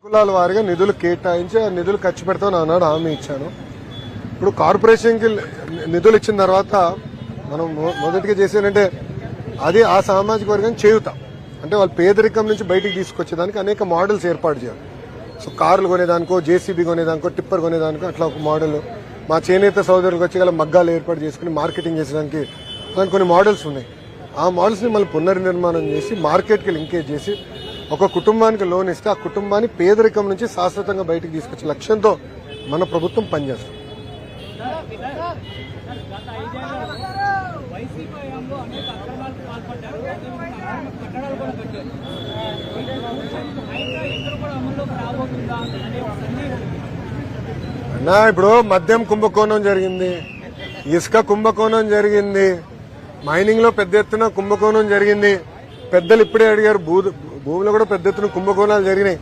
కులాల వారిగా నిధులు కేటాయించి ఆ నిధులు ఖర్చు పెడతామని ఆనాడు హామీ ఇచ్చాను. ఇప్పుడు కార్పొరేషన్కి నిధులు ఇచ్చిన తర్వాత మనం మొదటిగా చేసేదంటే అది ఆ సామాజిక వర్గం చేయుతాం. అంటే వాళ్ళు పేదరికం నుంచి బయటికి తీసుకొచ్చేదానికి అనేక మోడల్స్ ఏర్పాటు చేయాలి. సో కార్లు కొనేదానికో, జేసీబీ కొనేదానికో, టిప్పర్ కొనేదానికో అట్లా ఒక మోడల్, మా చేనేత సోదరులకు వచ్చి గల మగ్గాలు ఏర్పాటు చేసుకుని మార్కెటింగ్ చేసేదానికి దానికి కొన్ని మోడల్స్ ఉన్నాయి. ఆ మోడల్స్ని మళ్ళీ పునర్నిర్మాణం చేసి మార్కెట్కి లింకేజ్ చేసి ఒక కుటుంబానికి లోన్ ఇస్తే ఆ కుటుంబాన్ని పేదరికం నుంచి శాశ్వతంగా బయటికి తీసుకొచ్చే లక్ష్యంతో మన ప్రభుత్వం పనిచేస్తుంది. అన్నా ఇప్పుడు మద్యం కుంభకోణం జరిగింది, ఇసుక కుంభకోణం జరిగింది, మైనింగ్ లో పెద్ద ఎత్తున కుంభకోణం జరిగింది. పెద్దలు ఇప్పుడే అడిగారు, భూమిలో కూడా పెద్ద ఎత్తున కుంభకోణాలు జరిగినాయి.